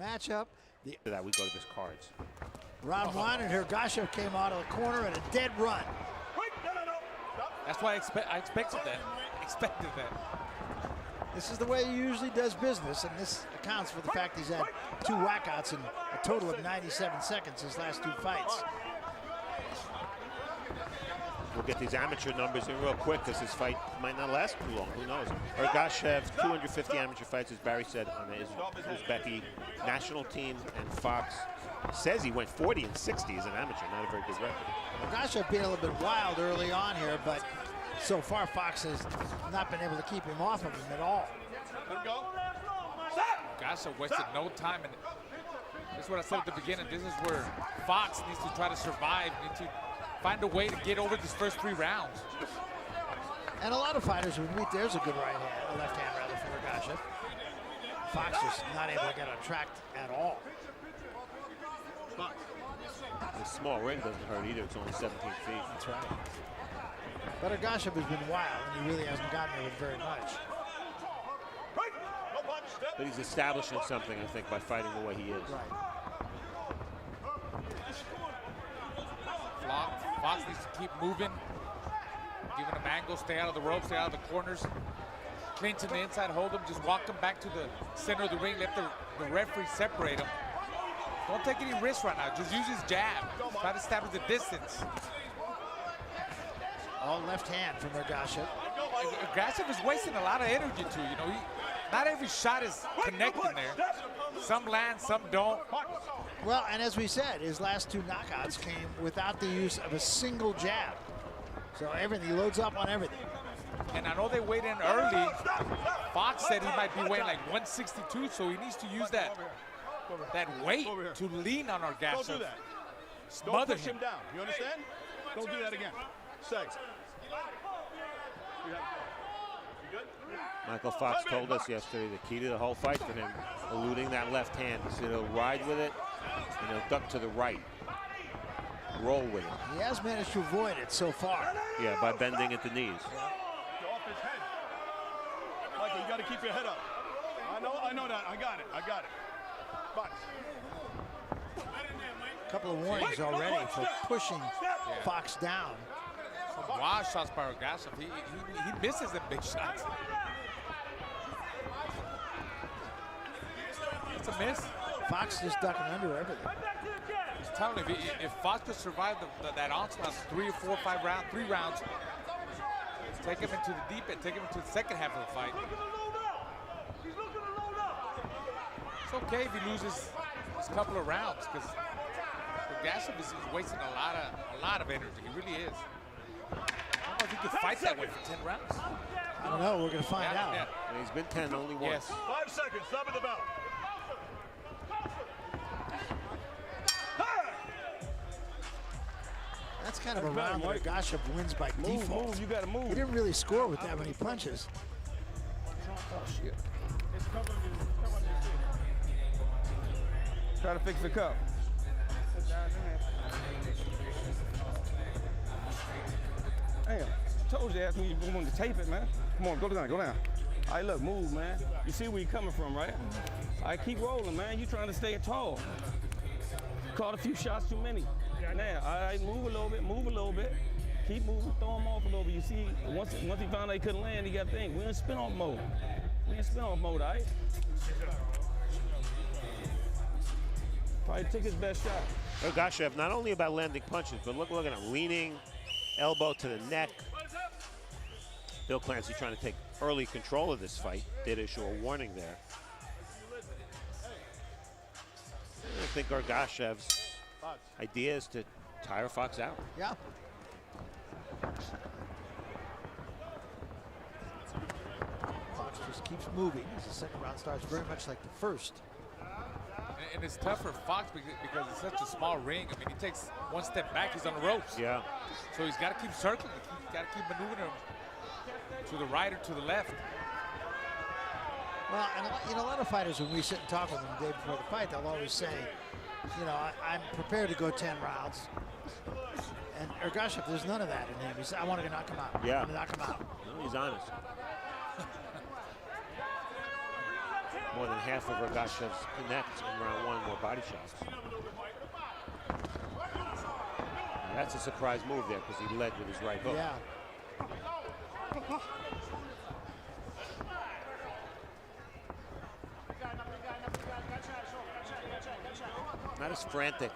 matchup. That we go to this cards. Round one, and Ergashev came out of the corner and a dead run. That's why I expected that. This is the way he usually does business, and this accounts for the fact he's had 2 whackouts in a total of 97 seconds his last 2 fights. We'll get these amateur numbers in real quick because this fight might not last too long. Who knows? Ergashev, 250 amateur fights, as Barry said, on his Uzbeki national team, and Fox says he went 40 and 60 as an amateur. Not a very good record. Ergashev being a little bit wild early on here, but so far Fox has not been able to keep him off of him at all. Let him go. Ergashev wasted no time, and this is what I said at the beginning. This is where Fox needs to try to survive, needs to find a way to get over these first 3 rounds. And a lot of fighters would meet. There's a good right hand, a left hand rather, for Ergashev. Fox is not able to get on track at all. The small ring doesn't hurt either. It's only 17 feet. That's right. But Ergashev has been wild, and he really hasn't gotten there with very much. But he's establishing something, I think, by fighting the way he is. Right. Fox needs to keep moving, giving him angle, stay out of the ropes, stay out of the corners. Clinch in the inside, hold him, just walk him back to the center of the ring, let the referee separate him. Don't take any risks right now, just use his jab. Try to establish the distance. All left hand from Ergashev. Ergashev is wasting a lot of energy too, you know. Not every shot is connecting there. Some land, some don't. Well, and as we said, his last 2 knockouts came without the use of a single jab. So everything, he loads up on everything. And I know they weighed in early. Fox said he might be weighing like 162, so he needs to use that weight to lean on Ergashev. Don't do that. Don't push him down. You understand? Don't do that again. Say. Michael Fox told us yesterday the key to the whole fight for him, eluding that left hand. So he'll ride with it, and he'll duck to the right. Roll with it. He has managed to avoid it so far. Yeah, by bending at the knees. Go off his head. Michael, you got to keep your head up. I know that. I got it. Fox. A couple of warnings already for pushing Fox down. Some wild shots by Ergashev. He misses the big shots. It's a miss. Fox just ducking under everything. He's telling him if Fox could survive that onslaught, 3 or 4 or 5 rounds, 3 rounds, take him into the deep end, take him into the second half of the fight. It's okay if he loses a couple of rounds, because Ergashev is wasting a lot of energy. He really is. I don't know if he could fight that way for 10 rounds. I don't know. We're going to find out. Yeah. And he's been 10 only once. Yes. 5 seconds. Stop at the bell. That's kind of a round that Ergashev wins by default. Move. You got to move. He didn't really score with that many punches. Oh, shit. Try to fix the cup. Damn, told you ask me you wanted to tape it, man. Come on, go down. All right, look, move, man. You see where you're coming from, right? All right, keep rolling, man. You trying to stay tall. Caught a few shots too many. Now, all right, move a little bit. Keep moving, throw him off a little bit. You see, once he found out he couldn't land, he got to think. We're in spin-off mode. All right? Probably took his best shot. Ergashev, not only about landing punches, but look at him leaning, elbow to the neck. Bill Clancy trying to take early control of this fight. Did issue a warning there. I think Ergashev's idea is to tire Fox out. Yeah. Fox just keeps moving as the second round starts very much like the first. And it's tough for Fox because it's such a small ring. I mean, he takes one step back, he's on the ropes. Yeah. So he's got to keep circling. He's got to keep maneuvering to the right or to the left. Well, and a lot of fighters, when we sit and talk with them the day before the fight, they'll always say, you know, I'm prepared to go 10 rounds. And Ergashev, there's none of that in him. He said, I want to knock him out. Yeah. I want to knock him out. No, he's honest. More than half of Ergashev's connects in round 1 were body shots. And that's a surprise move there because he led with his right hook. Yeah. Not as frantic,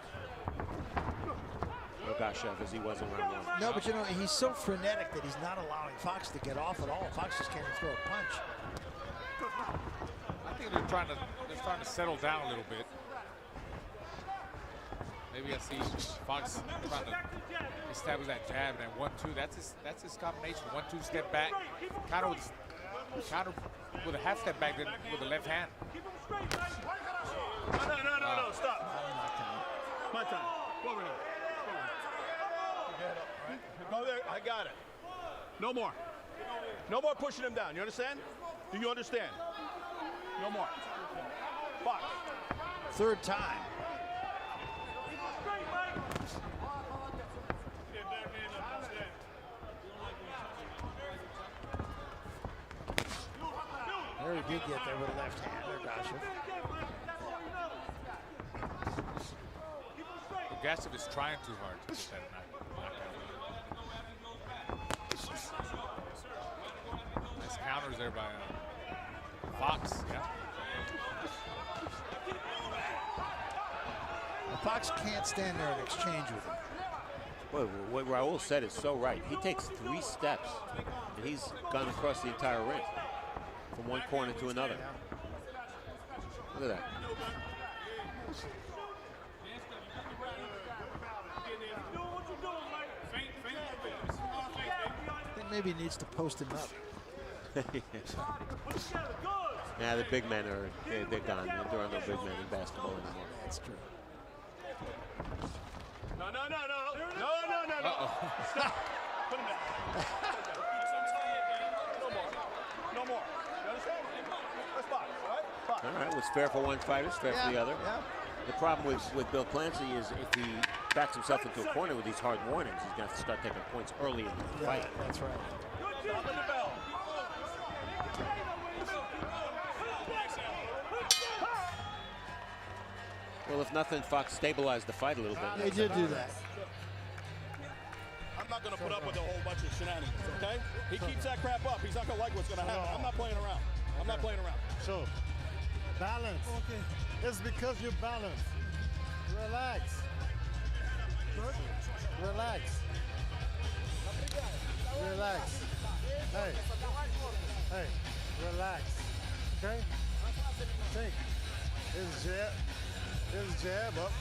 Ergashev, as he was in round 1. No, but you know, he's so frenetic that he's not allowing Fox to get off at all. Fox just can't even throw a punch. I think they're trying to settle down a little bit. Maybe I see Fox trying to establish that jab and that 1-2. That's his combination. 1-2 step back, counter with a half step back, then with the left hand. No, stop. My time. Go over here. Go there. I got it. No more. No more pushing him down. You understand? Do you understand? No more. Fox. Third time. There he did get there with a left hand, Ergashev. Ergashev is trying too hard to get that knockout. Nice counters there by Fox. Yeah. Fox can't stand there and exchange with him. Boy, what Raul said is so right. He takes 3 steps, and he's gone across the entire ring from one corner to another. Look at that. I think maybe he needs to post him up. Yeah, the big men are they're gone. There are no big men in basketball anymore. That's true. No. Uh-oh. Put him down. No more. You understand? Let's box, all right? Box. All right, what's fair for one fighter is fair for the other. Yeah. The problem with Bill Clancy is if he backs himself into a corner with these hard warnings, he's going to have to start taking points early in the fight. That's right. Stop in the bell. Well, if nothing, Fox stabilized the fight a little bit. They did do that. I'm not going to put up with a whole bunch of shenanigans, okay? He keeps that crap up. He's not going to like what's going to happen. I'm not playing around. I'm not playing around. So, balance. Okay. It's because you're balanced. Relax. Relax. Relax. Hey, relax. Okay? Think. His jab up.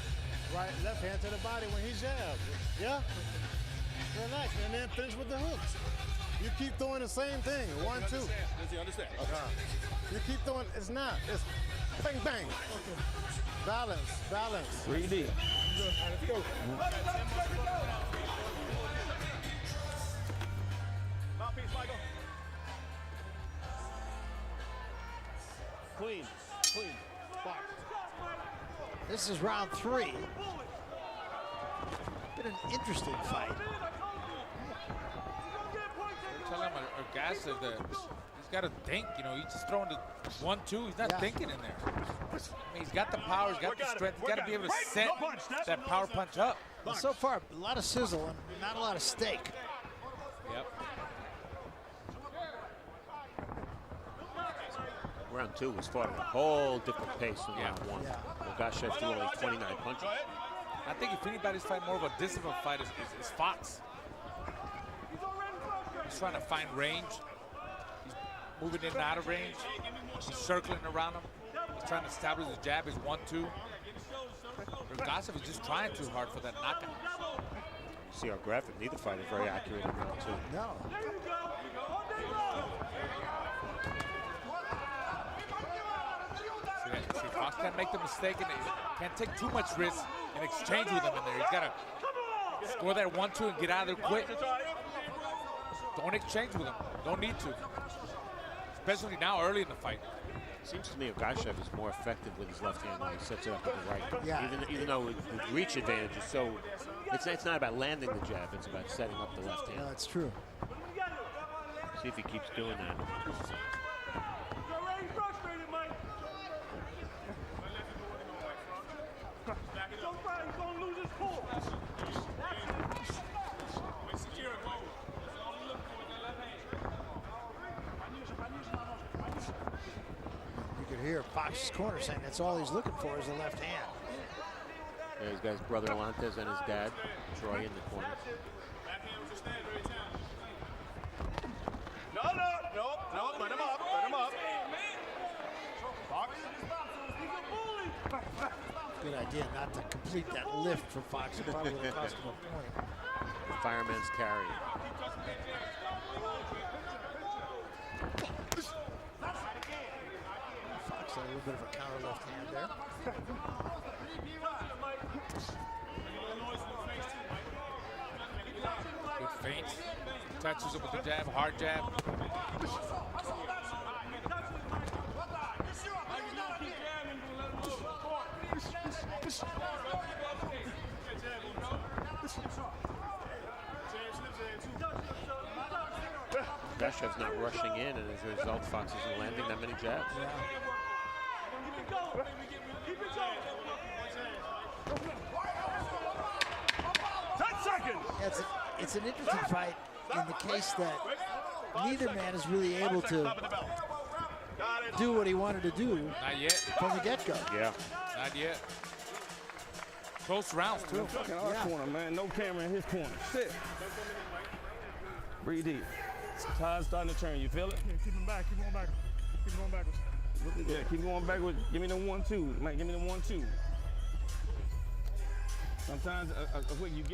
Right, left hand to the body when he jabs. Yeah? Relax, and then finish with the hooks. You keep throwing the same thing. 1, 2. Does he understand? You keep throwing, it's not. It's bang, bang. Balance. 3D. Let's go. Mouthpiece, Michael. Clean. Box. This is round 3. Been an interesting fight. Tell him Ergashev that he's got to think. You know, he's just throwing the 1-2. He's not thinking in there. I mean, he's got the power. He's got the strength. He's got to be able to set that power punch up. Well, so far, a lot of sizzle and not a lot of steak. Yep. Round 2 was fought at a whole different pace than round 1. Yeah. Ergashev threw only 29 punches. I think if anybody's fighting more of a disciplined fight is Fox. He's trying to find range. He's moving in and out of range. He's circling around him. He's trying to establish his jab, his 1-2. Ergashev is just trying too hard for that knockout. See our graphic, neither fighter very accurate in round 2. No. See, Fox can't make the mistake and can't take too much risk in exchange with him in there. He's got to score that 1-2 and get out of there quick. Don't exchange with him. Don't need to. Especially now early in the fight. Seems to me Ergashev is more effective with his left hand when he sets it up with the right. Yeah. Even though the reach advantage is so, it's not about landing the jab, it's about setting up the left hand. No, that's true. See if he keeps doing that. hear Fox's corner saying that's all he's looking for is a left hand. There's guy's brother Alantez and his dad, Troy, in the corner. No, let him up, Fox. Good idea not to complete that lift for Fox. It probably would have cost him a point. The fireman's carry. Fox had a little bit of a counter left hand there. Good feint. Touches him with the jab, hard jab. Ergashev's not rushing in, and as a result, Fox isn't landing that many jabs. Yeah. Yeah, it's an interesting fight in the case that neither man is really able to do what he wanted to do Not yet. from the get-go. Yeah. Not yet. Close rounds, too. Fucking our Yeah. corner, man. No camera in his corner. Sit. Breathe deep. Tide's starting to turn. You feel it? Yeah, keep him back. Keep going back. Keep going backwards. Yeah, keep going backwards. Give me the 1-2. Man, give me the 1-2. Sometimes, quick, you're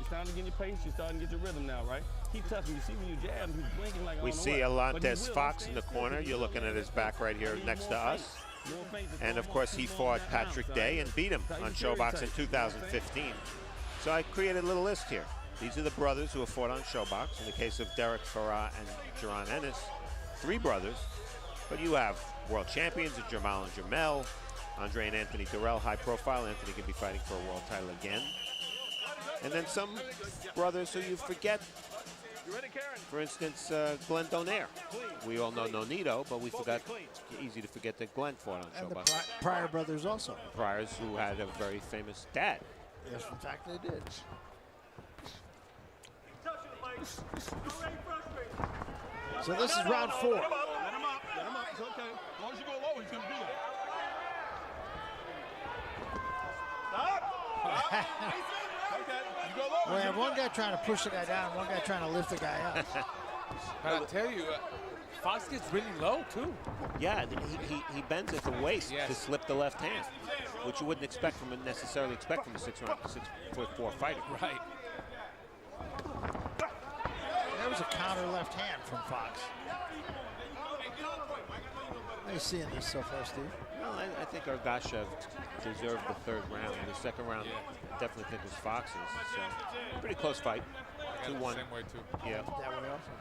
starting to get your pace. You're starting to get your rhythm now, right? Keep touching. You see when you jab, he's blinking like I We don't know see what. But he Alantez will. Fox in the corner. You're looking at his back right here next to us. And of course, he fought Patrick Day and beat him on Showbox in 2015. So I created a little list here. These are the brothers who have fought on Showbox. In the case of Derek Farah and Jaron Ennis, 3 brothers. But you have world champions of Jamal and Jamel, Andre and Anthony Durrell, high profile. Anthony could be fighting for a world title again. And then some brothers who you forget. For instance, Glenn Donaire. We all know Nonito, but we forgot. It's easy to forget that Glenn fought on And the Showbox. Pryor brothers also. Priors who had a very famous dad. Yes, in fact, they did. So this is round 4. Let him up. It's okay. As long as you go low, he's going to do that. Stop. Okay. You go low. We have one guy trying to push the guy down, one guy trying to lift the guy up. But I'll tell you, Fox gets really low, too. Yeah, he bends at the waist Yes. to slip the left hand, which you wouldn't necessarily expect from a 6'4" fighter. Right. There was a counter left hand from Fox. How are you seeing this so far, Steve? Well, I think Ergashev deserved the 3rd round. The 2nd round, definitely think was Fox's. So pretty close fight. I got it 2-1. the same way, too. Yeah. That way also.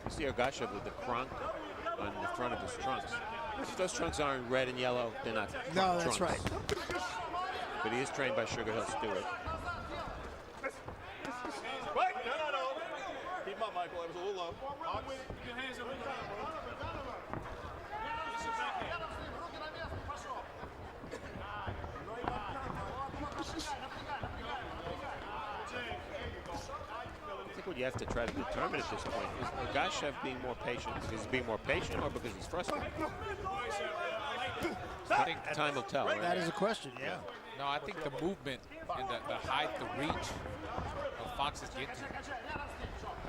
You see Ergashev with the crunk on the front of his trunks. If those trunks aren't red and yellow, they're not No, that's trunks. right. But he is trained by Sugar Hill Stewart. Wait, no. Keep him up, Michael. It was a little low. Fox. I think what you have to try to determine at this point is Ergashev being more patient because he's being more patient or because he's frustrated. I think Time will tell, right? That is a question, yeah. No, I think the movement and the height, the reach of Fox is getting to him.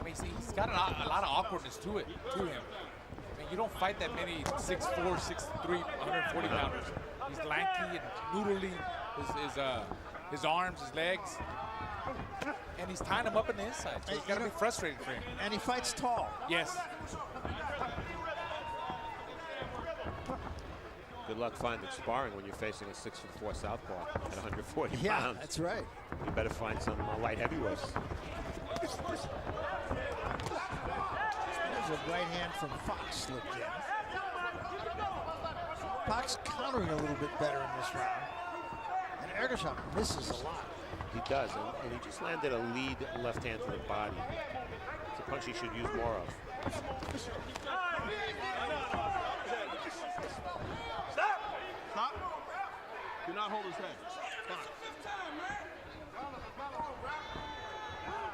I mean, see, he's got a lot of awkwardness to him. I mean, you don't fight that many 6'4", 6'3", 140 pounders. He's lanky and noodly, his arms, his legs. And he's tying him up in the inside. So it's got to be frustrating for him. And he fights tall. Yes. Good luck finding sparring when you're facing a 6'4" southpaw at 140 Yeah, pounds. that's right. You better find some light heavyweights. There's a right hand from Fox slipped in. Fox countering a little bit better in this round. And Ergashev misses a lot. He does, and he just landed a lead left hand to the body. It's a punch he should use more of. Stop. Do not hold his head. Stop.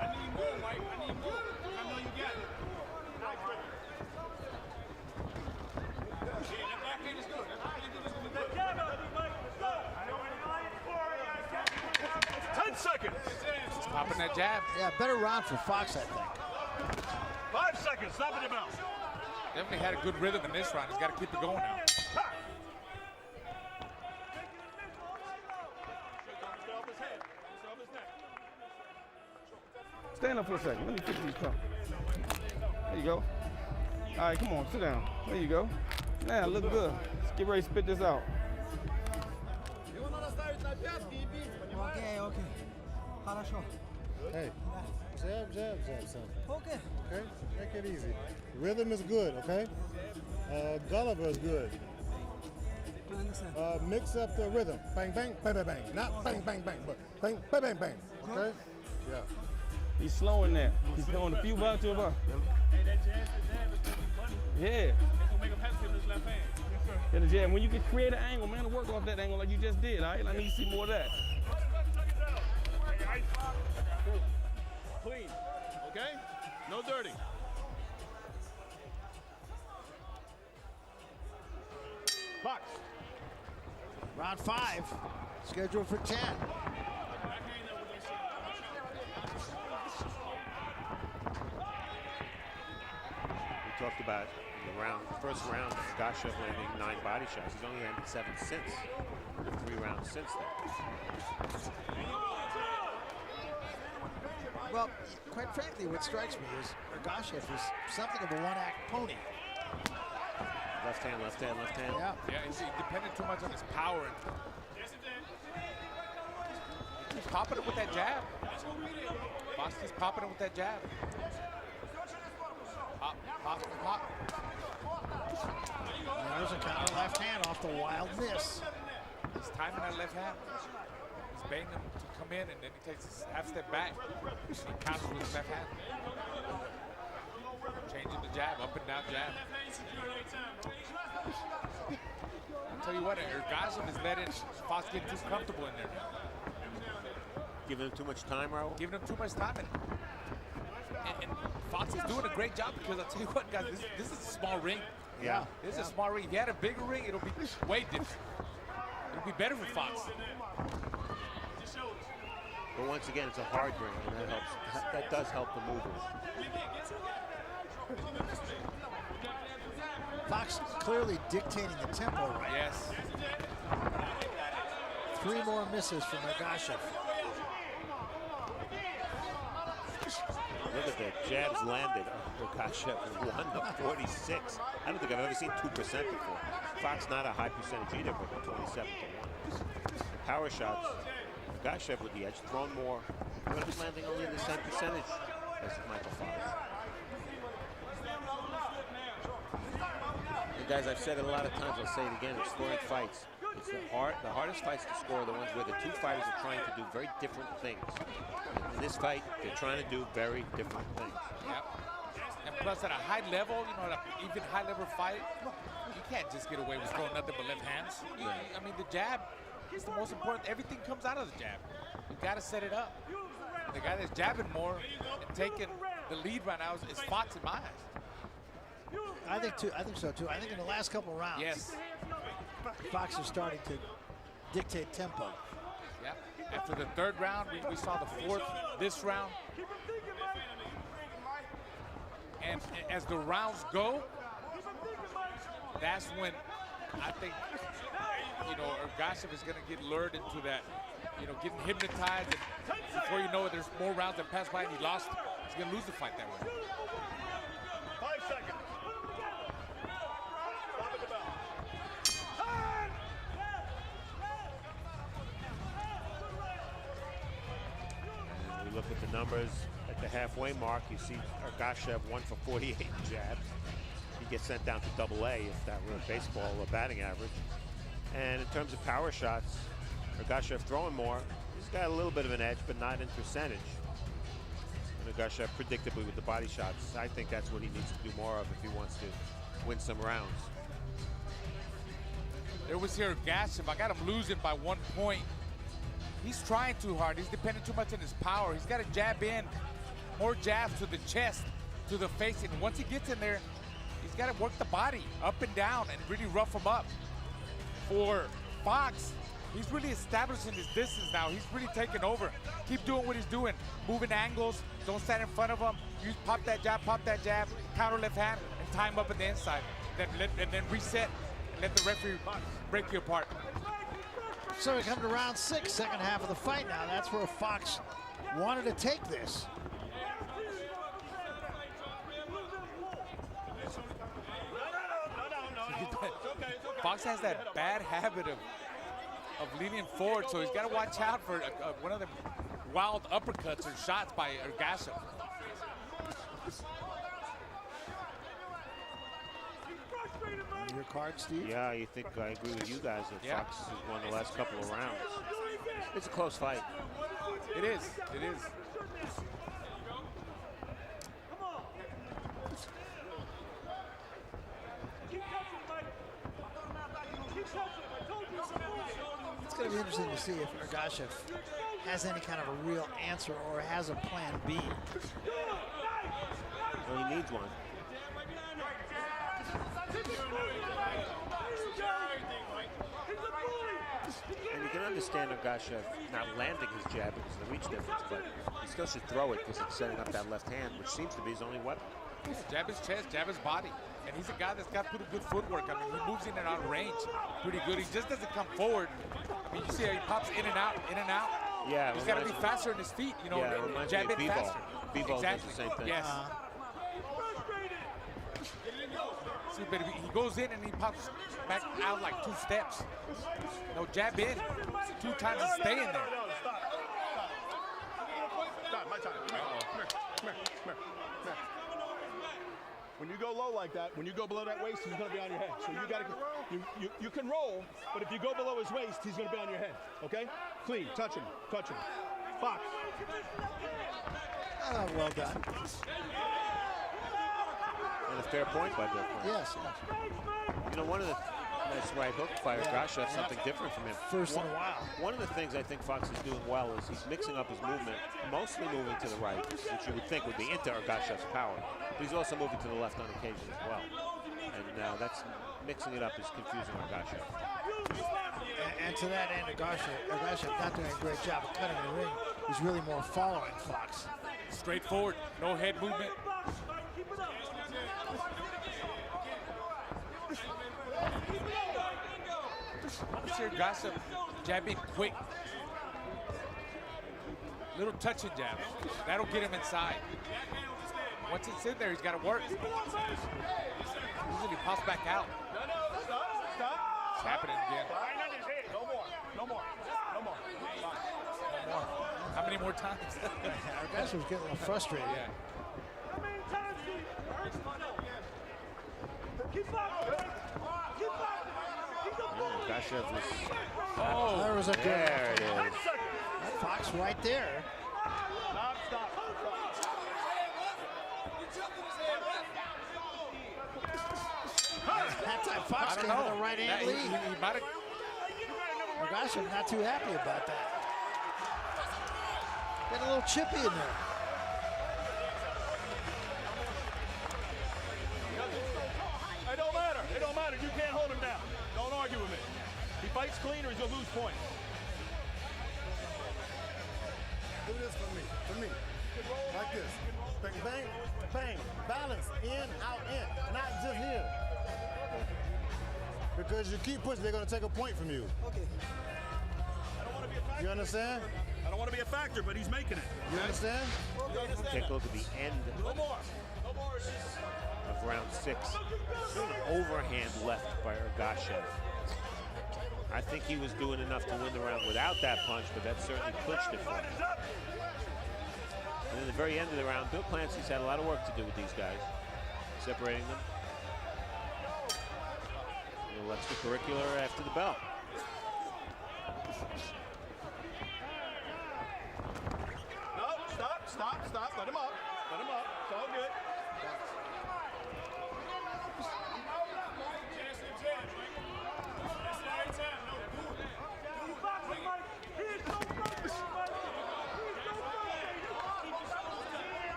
I need more, Mike. I need more. I know you got it. that jab. Yeah, better round for Fox, I think. 5 seconds. Stop at the bell. Definitely had a good rhythm in this round. He's got to keep it going now. Stand up for a second. Let me fix these cups. There you go. All right, come on, sit down. There you go. Now, look good. Let's get ready to spit this out. Okay, okay. Хорошо. Hey, jab, jab, jab, son. Okay. Okay, take it easy. Rhythm is good, okay? Gulliver is good. I understand. Mix up the rhythm. Bang, bang, bang, bang, bang. Not bang, bang, bang, but bang, bang, bang, bang. Okay? Yeah. He's slowing that. He's throwing a few bucks to a buck. Yeah. Yeah, the jab. When you can create an angle, man, to work off that angle like you just did, all right? I need to see more of that. Clean. Okay? No dirty. Box. Round 5, scheduled for 10. We talked about in the first round, Ergashev landing 9 body shots. He's only landed 7 since. 3 rounds since then. Well, quite frankly, what strikes me is Ergashev is something of a one-act pony. Left hand, left hand, left hand. Yeah. Yeah, he's dependent too much on his power. He's popping it with that jab. Fox keeps popping it with that jab. Pop, pop, pop. And there's a counter left hand off the wild miss. He's timing that left hand. He's baiting him to come in, and then he takes a half step back. And he counters with his left hand. Changing the jab, up and down jab. I'll tell you what, Ergashev is letting Fox get too comfortable in there. Giving him too much time, Raul? Giving him too much time. And Fox is doing a great job, because I'll tell you what, guys, this is a small ring. Yeah. This is a small ring. If you had a bigger ring, it'll be way different. It'll be better for Fox. But once again, it's a hard ring, and that helps. That does help the movers. Fox clearly dictating the tempo right now. Yes. 3 more misses from Ergashev. Look at that. Jabs landed. Ergashev 1-46. I don't think I've ever seen 2% before. Fox not a high percentage either, but 27 to 1. Power shots. Ergashev with the edge, thrown more. But he's landing only the same percentage as Mykal Fox. And guys, I've said it a lot of times, I'll say it again, in scoring fights, it's the hardest fights to score are the ones where the 2 fighters are trying to do very different things. In this fight, they're trying to do very different things. Yep. And plus, at a high level, you know, even high level fight, you can't just get away with throwing nothing but left hands. I mean, the jab is the most important. Everything comes out of the jab. You got to set it up. And the guy that's jabbing more and taking the lead right now is Fox in my eyes. I think so too. I think in the last couple rounds, Yes. Fox is starting to dictate tempo. Yep. After the 3rd round, we saw the 4th this round. And as the rounds go, that's when I think, you know, Ergashev is going to get lured into that, you know, getting hypnotized. And before you know it, there's more rounds that pass by and he lost. He's going to lose the fight that way. 5 seconds. Stop at the bell. And we look at the numbers at the halfway mark. You see Ergashev 1 for 48 jabs. He gets sent down to AA if that were baseball or batting average. And in terms of power shots, Ergashev throwing more. He's got a little bit of an edge, but not in percentage. And Ergashev predictably with the body shots. I think that's what he needs to do more of if he wants to win some rounds. There was here Ergashev. I got him losing by 1 point. He's trying too hard. He's depending too much on his power. He's got to jab in, more jabs to the chest, to the face. And once he gets in there, he's got to work the body up and down and really rough him up. For Fox, He's really establishing his distance now. He's really taking over. Keep doing what he's doing. Moving angles. Don't stand in front of him. You pop that jab, counter left hand, and tie him up at the inside. And then reset and let the referee break you apart. So we come to round 6, second half of the fight now. That's where Fox wanted to take this. Fox has that bad habit of leaning forward, so he's got to watch out for one of the wild uppercuts or shots by Ergashev. Your card, Steve? Yeah, I think I agree with you guys that Fox has won the last couple of rounds. It's a close fight. It is. It is. It's going to be interesting to see if Ergashev has any kind of a real answer or has a plan B. Well, he needs one. And you can understand Ergashev not landing his jab because of the reach difference, but he still should throw it because it's setting up that left hand, which seems to be his only weapon. Jab his chest, jab his body. And he's a guy that's got pretty good footwork. I mean, he moves in and out of range pretty good. He just doesn't come forward. I mean, you see how he pops in and out, in and out. Yeah. He's got to be faster on his feet, you know, Yeah, jab in faster. B-ball Exactly. does the same thing. Yes. See, but he goes in and he pops back out like 2 steps. No, jab in 2 times and stay in there. Stop, my time. Come here, come here. When you go low like that, when you go below that waist, he's going to be on your head. So you got to, you can roll, but if you go below his waist, he's going to be on your head. Okay? Clean, touch him. Fox. Well done. And a fair point by Bill Clinton. Yes. You know, one of the nice right hook by Ergashev, something different from him. First in a while. One of the things I think Fox is doing well is he's mixing up his movement, mostly moving to the right, which you would think would be into Ergashev's power. But he's also moving to the left on occasion as well. And that's mixing it up is confusing Ergashev. And to that end, Ergashev not doing a great job of cutting the ring. He's really more following Fox. Straightforward, no head movement. See Ergashev jabbing quick. Little touch and jab. That'll get him inside. Once it's in there, he's got to work. Usually he pops back out. Stop. It's happening again. No more. How many more times? Ergashev's getting a little frustrated. Yeah. Ergashev was... There was a good. There it is. Fox right there. Stop. That time Fox came with a right hand lead. He might have. Ergashev not too happy about that. Got a little chippy in there. It don't matter. You can't hold him down. Don't argue with me. He fights clean or he's gonna lose points. Do this for me. Like this. Bang, bang. Balance, in, out, in. Not just here. Because you keep pushing, they're gonna take a point from you. Okay. I don't want to be a factor. You understand? I don't want to be a factor, but he's making it. You understand? Take a look at the end No more. of round 6. An overhand left by Ergashev. I think he was doing enough to win the round without that punch, but that certainly clinched it for him. And in the very end of the round, Bill Clancy's had a lot of work to do with these guys, separating them. And let's the curricular after the bell. No, stop. Let him up. It's all good.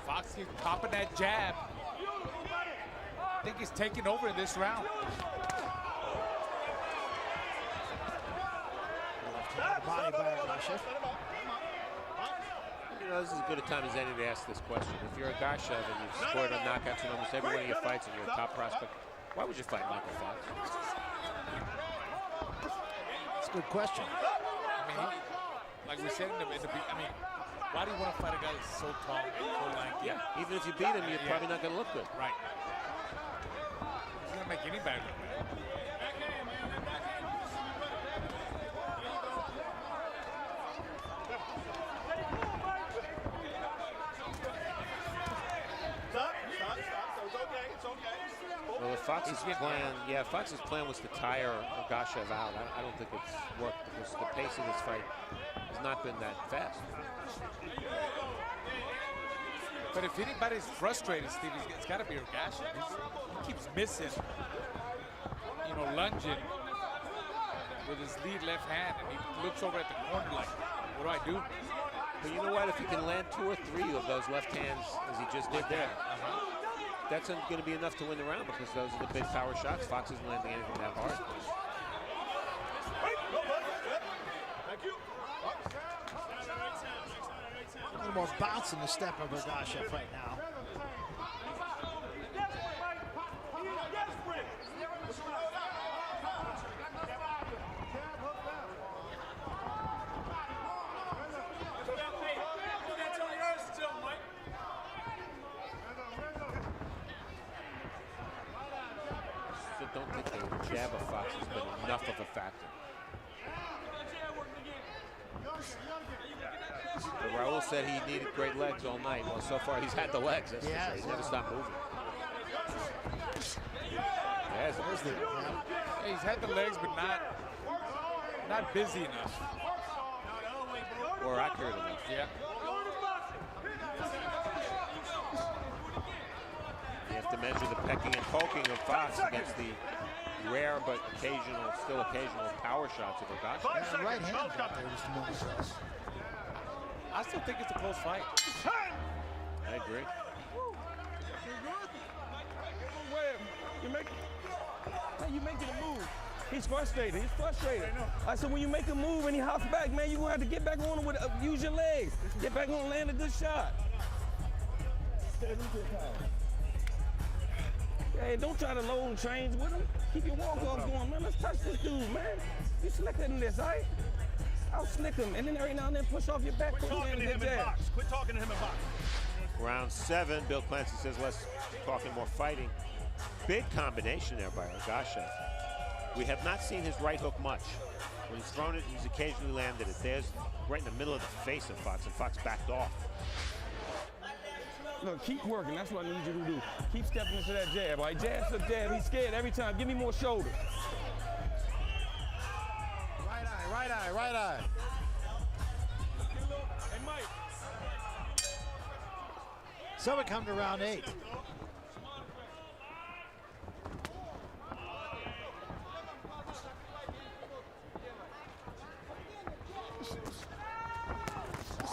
Fox keeps popping that jab. think he's taking over in this round. Body by Ergashev. You know, this is as good a time as any to ask this question. If you're Ergashev and you've scored on knockouts in almost every one of your fights and you're a top prospect, why would you fight Mykal Fox? That's a good question. I mean, like we said in the I mean, why do you want to fight a guy that's so tall, so lanky? Yeah, even if you beat him, you're probably not going to look good. Right. He's going to make anybody look bad. Well, if Fox's plan was to tire Ergashev out, I don't think it's worked because the pace of this fight has not been that fast. But if anybody's frustrated, Steve, it's got to be Ergashev. He keeps missing, you know, lunging with his lead left hand, and he looks over at the corner like, what do I do? But you know what? If he can land 2 or 3 of those left hands, as he just did there, that's going to be enough to win the round because those are the big power shots. Fox isn't landing anything that hard. A little more bounce in the step of Ergashev right now. I don't think the jab of Fox has been enough of a factor. But Raul said he needed great legs all night. Well, so far he's had the legs. That's for sure. He's never stopped moving. He's had the legs, but not busy enough. Or accurate enough. Yeah. You have to measure the pecking and poking of Fox against the rare but still occasional power shots of Ergashev. Yeah, right hand out there just a moment ago. I still think it's a close fight. I agree. You making a move. He's frustrated. I said, when you make a move and he hops back, man, you're going to have to get back on with use your legs. Get back on and land a good shot. Hey, don't try to load chains with him. Keep your walk-offs going, man. Let's touch this dude, man. You slicker than this, all right? I'll slick him, and then every now and then push off your back. Quit talking to him in box. Quit talking to him in box. Round 7, Bill Clancy says less talking, more fighting. Big combination there by Ergashev. We have not seen his right hook much. When he's thrown it, he's occasionally landed it. There's right in the middle of the face of Fox, and Fox backed off. Look, keep working. That's what I need you to do. Keep stepping into that jab. All right, jab to jab. He's scared every time. Give me more shoulder. Right eye, right eye, right eye. Hey, Mike. So we come to round 8.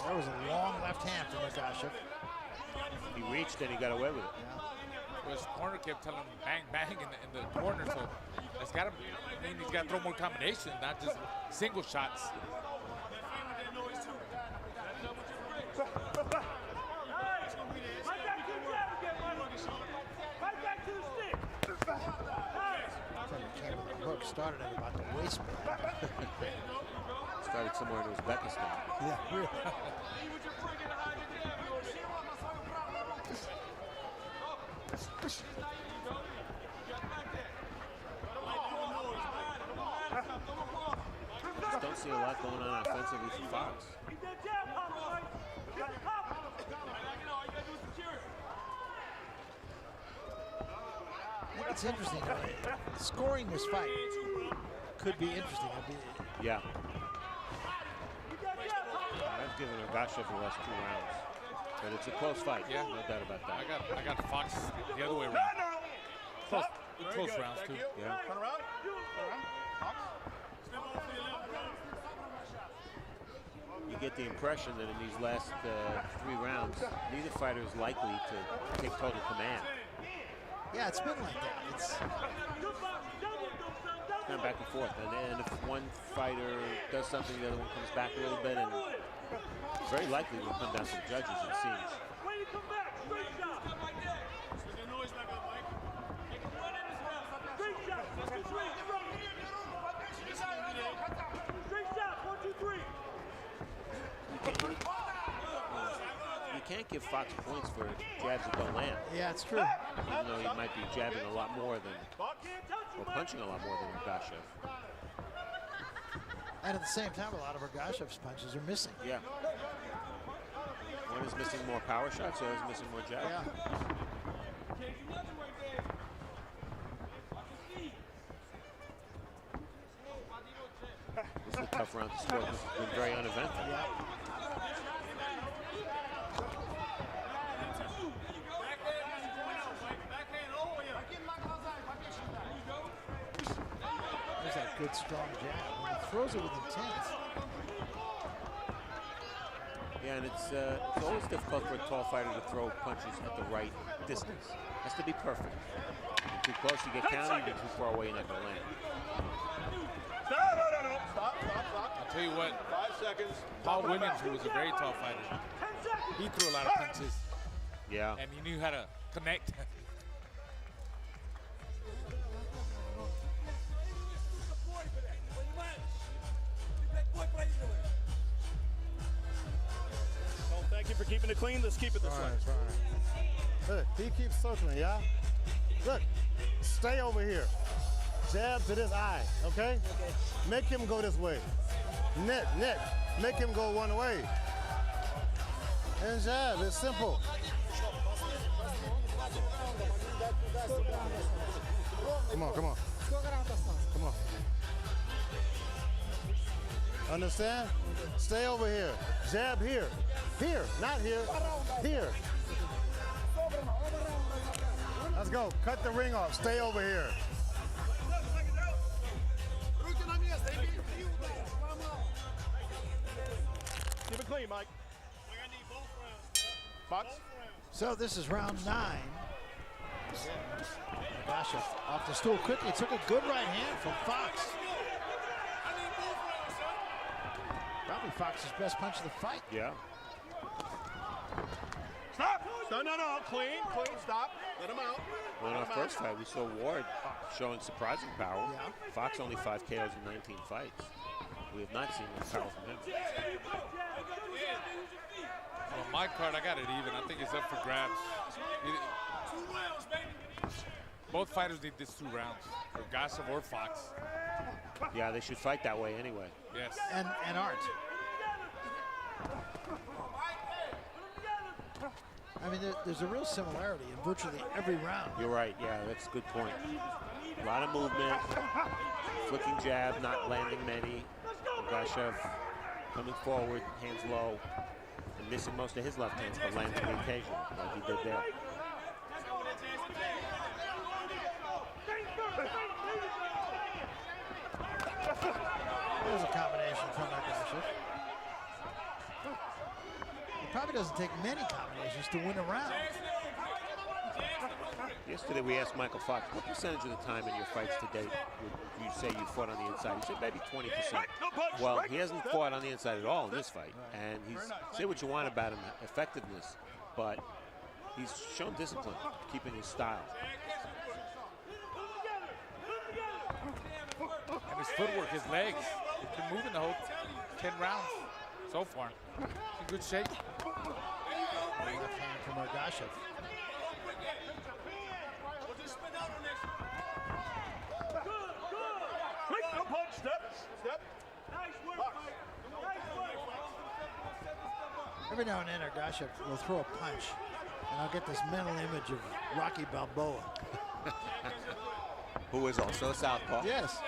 There was a long left hand from Ergashev. He reached and he got away with it. Well, his corner kept telling him bang, bang in the corner, so that's got to mean he's got to throw more combinations, not just single shots. Hook started at about the waistband. Started somewhere in Uzbekistan. Yeah, really. Just don't see a lot going on offensively for Fox. It's interesting. Scoring this fight could be interesting. Yeah. I've given Ergashev the last 2 rounds, but it's a close fight. Yeah, no doubt about that. I got Fox the other way around. Close rounds too. Yeah. Turn around. Fox. You get the impression that in these last 3 rounds, neither fighter is likely to take total command. Yeah, it's been like that. It's kind of back and forth. And if one fighter does something, the other one comes back a little bit, and it's very likely will come down to the judges, it seems. You can't give Fox points for jabs that don't land. Yeah, it's true. Even though he might be jabbing a lot more than, or punching a lot more than Ergashev. And at the same time, a lot of Ergashev's punches are missing. Yeah. One is missing more power shots, the other is missing more jabs. Yeah. This is a tough round to score. This has been very uneventful. Yeah. There's that good, strong jab. When he throws it with intent. Yeah, and it's always difficult for a tall fighter to throw punches at the right distance. Has to be perfect. Too close, you get counted. You get too far away, you're not going to land. No. Stop. I'll tell you what, 5 seconds. Paul Williams, who was a very tall fighter, he threw a lot of punches, Yeah. and he knew how to connect. Well, thank you for keeping it clean. Let's keep it this way. Look, he keeps circling, yeah? Look, stay over here. Jab to this eye, okay? Make him go this way. Neck. Make him go one way. And jab, it's simple. Come on. Come on. Understand? Stay over here. Jab here. Here, not here. Here. Let's go. Cut the ring off. Stay over here. Keep it clean, Mike. Fox? So this is round 9. Ergashev off the stool quickly. Took a good right hand from Fox. Probably Fox's best punch of the fight. Yeah. Stop! No. Clean. Stop. Let him out. Well, in our first fight, we saw Ward showing surprising power. Yeah. Fox only 5 KOs in 19 fights. We have not seen this power from him. On my card, I got it even. I think it's up for grabs. Both fighters need this 2 rounds, Ergashev or Fox. Yeah, they should fight that way anyway. Yes. And Art. I mean, there's a real similarity in virtually every round. You're right. Yeah, that's a good point. A lot of movement, flicking jab, not landing many. Ergashev coming forward, hands low, and missing most of his left hands, but landing the occasion, like he did there. There's a combination from Ergashev. It probably doesn't take many combinations to win a round. Yesterday we asked Michael Fox, what percentage of the time in your fights to date would you say you fought on the inside? He said maybe 20%. Well, he hasn't fought on the inside at all in this fight. And say what you want about him, effectiveness, but he's shown discipline, keeping his style. And his footwork, his legs. He's been moving the whole 10 rounds so far. In good shape. Left hand from Ergashev. Quick, no punch. Step. Every now and then, Ergashev will throw a punch, and I'll get this mental image of Rocky Balboa. Who is also a southpaw. Yes.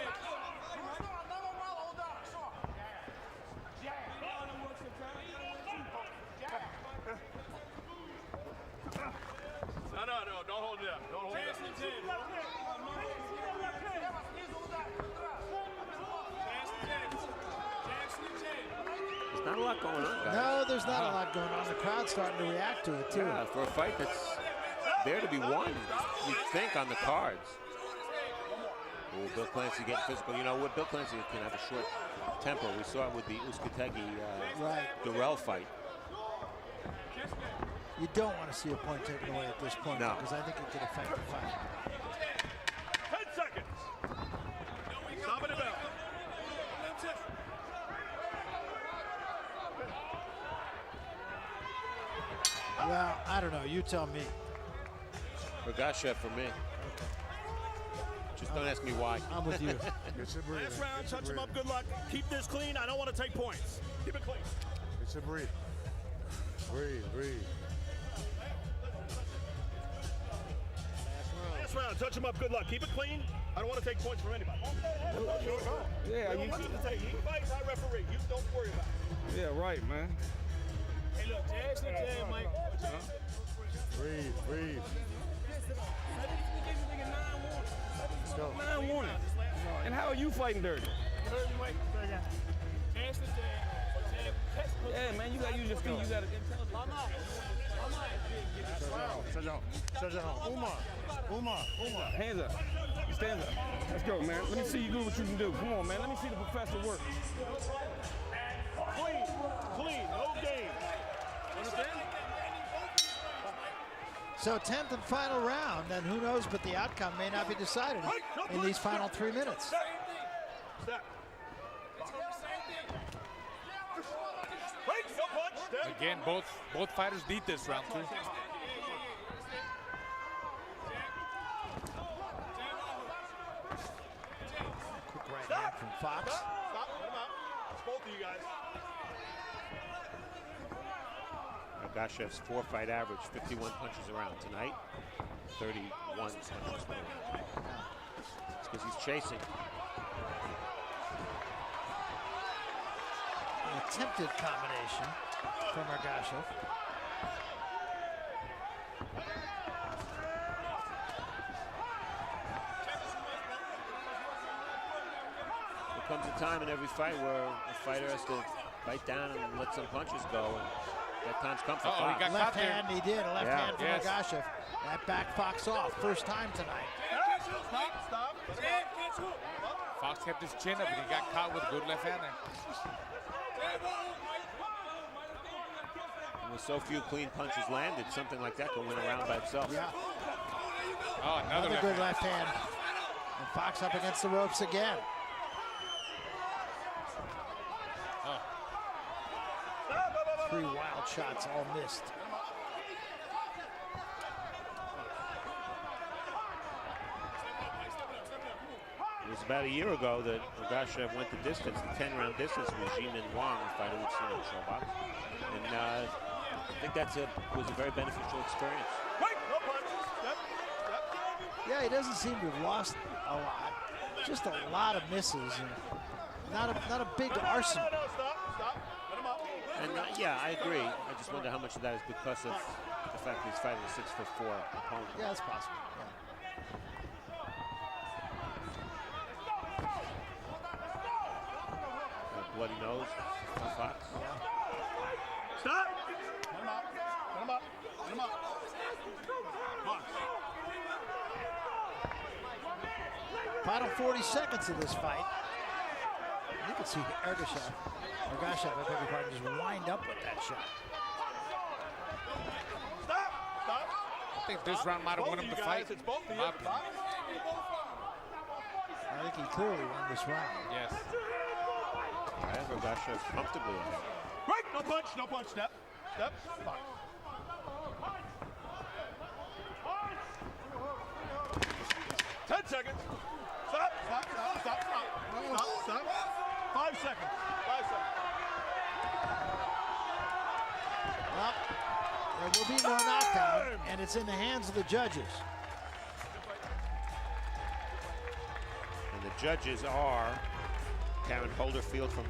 No, don't hold it up. Don't hold it up. There's not a lot going on, guys. No, there's not a lot going on. The crowd's starting to react to it, too. Yeah, for a fight that's there to be won, you'd think, on the cards. Oh, Bill Clancy getting physical. You know what? Bill Clancy can have a short temper. We saw it with the Uskategi-Durrell fight. You don't want to see a point taken away at this point, No. because I think it could affect the fight. 10 seconds. Stop it about. Well, I don't know. You tell me. Ergashev for me. Just don't ask me why. I'm with you. Last round, touch him up, good luck. Keep this clean, I don't want to take points. Keep it clean. It's a breathe. Breathe, breathe. Last round, touch him up, good luck. Keep it clean, I don't want to take points from anybody. Yeah, He fights, I referee, you don't worry about it. yeah, right, man. Hey, look, Mike. Breathe, breathe. Let's go. 9 warning. And how are you fighting dirty? Yeah, man, you gotta use your feet. You gotta Shohjahon. Umar. hands up. Stand up. Let's go, man. Let me see you do what you can do. Come on, man. Let me see the professor work. Clean, no game. Understand? So 10th and final round, and who knows, but the outcome may not be decided in these final 3 minutes. Step. Wait, no punch. Step. Again, both fighters need this round 2. Quick right hand from Fox. Stop. Let him out. It's both of you guys. Ergashev's 4-fight average, 51 punches around tonight, 31 punches per round. It's because he's chasing. An attempted combination from Ergashev. There comes a time in every fight where a fighter has to bite down and let some punches go. And that time's come for Uh-oh, he Fox. got Left caught there. hand, he did. A left Yeah. hand from Yes. Ergashev. That backed Fox off. First time tonight. Stop. Fox kept his chin up and he got caught with a good left hand there. And with so few clean punches landed, something like that can win a round by itself. Yeah. Oh, another Another left good hand. left hand. And Fox up against the ropes again. Oh. 3 wild shots, all missed. It was about a year ago that Ergashev went the distance, the 10-round distance with Jimin Wang, a fighter we've seen on Showbox. And I think was a very beneficial experience. Wait, no punch. Step. Yeah, he doesn't seem to have lost a lot. Just a lot of misses and not a big arsenal. No, stop. Let him out. And yeah, I agree. I just wonder how much of that is because of the fact that he's fighting a 6'4" opponent. Yeah, it's possible. Yeah. A bloody nose on Fox. Stop. Let him out. Punch. Final 40 seconds of this fight. You can see Ergashev, I beg your pardon, just wind up with that shot. Stop. I think this round might have won him the fight. It's both of in you. my opinion. I think he clearly won this round. Yes. I have Ergashev comfortably ahead. Right. No punch. Step. Fine. 10 seconds. Stop. 5 seconds. Well, there will be no knockdown, and it's in the hands of the judges. And the judges are Karen Holderfield from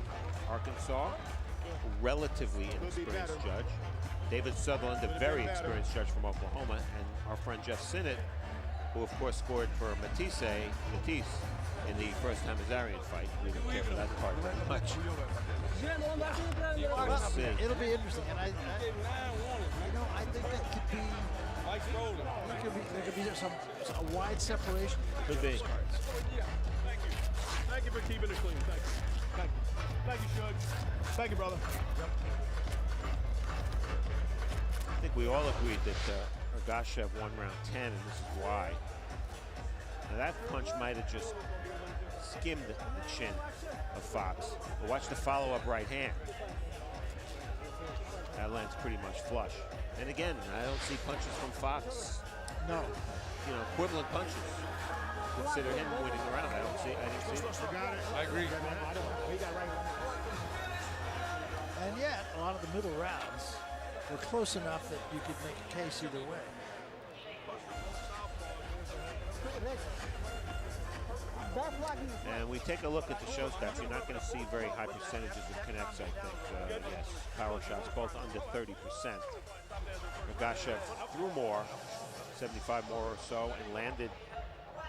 Arkansas, a relatively inexperienced judge. David Sutherland, a very experienced judge from Oklahoma, and our friend Jeff Sinnott, who of course scored for Matisse in the first Hamazarian fight. We didn't care for that part very much. Well, see. it'll be interesting, and I think it could be. Mike's rolling. It These are a wide separation. Could be. Thank you for keeping it clean. Thank you. Thank you. Thank you, Shug. Thank you, brother. I think we all agreed that Ergashev won round 10, and this is why. Now that punch might have just skimmed the chin of Fox. But watch the follow-up right hand. That lands pretty much flush. And again, I don't see punches from Fox. No. You know, equivalent punches. Consider him winning the round. I didn't see it. I agree. And yet, a lot of the middle rounds were close enough that you could make a case either way. And we take a look at the show stats. You're not going to see very high percentages of connects, I think. Yes, power shots, both under 30%. Ergashev threw more, 75 more or so, and landed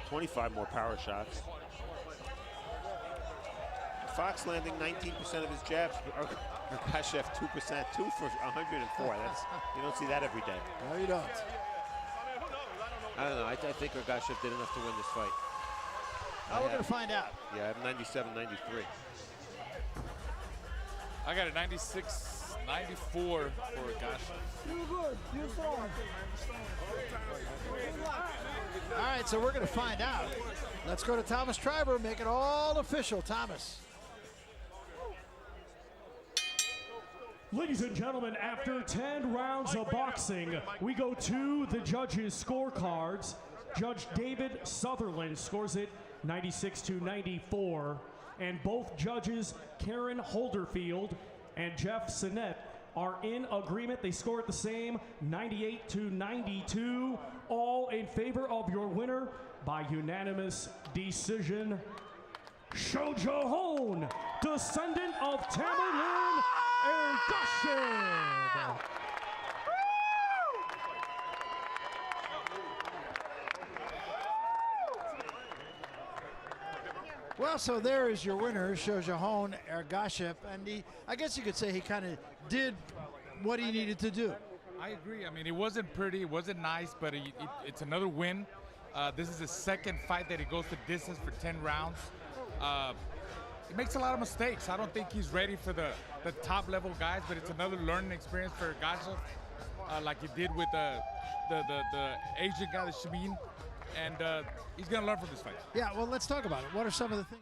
25 more power shots. Fox landing 19% of his jabs. Ergashev 2%, 2 for 104. That's, you don't see that every day. No, you don't. I don't know. I think Ergashev did enough to win this fight. We're going to find out. Yeah, I have 97-93. I got a 96-94 for Ergashev. You good. You strong. All right, so we're going to find out. Let's go to Thomas Triber, make it all official. Thomas. Ladies and gentlemen, after 10 rounds of boxing, we go to the judges' scorecards. Judge David Sutherland scores it 96-94, and both judges, Karen Holderfield and Jeff Sinnett, are in agreement. They score it the same, 98-92, all in favor of your winner by unanimous decision, Shohjahon, descendant of Tamerlan Ergashev. Well, so there is your winner, Shohjahon Ergashev, and I guess you could say he kind of did what he needed to do. I agree. I mean, it wasn't pretty, it wasn't nice, but it's another win. This is his second fight that he goes the distance for 10 rounds. He makes a lot of mistakes. I don't think he's ready for the top level guys, but it's another learning experience for Ergashev, like he did with the Asian guy, the Shameen, and he's going to learn from this fight. Yeah, well, let's talk about it. What are some of the things?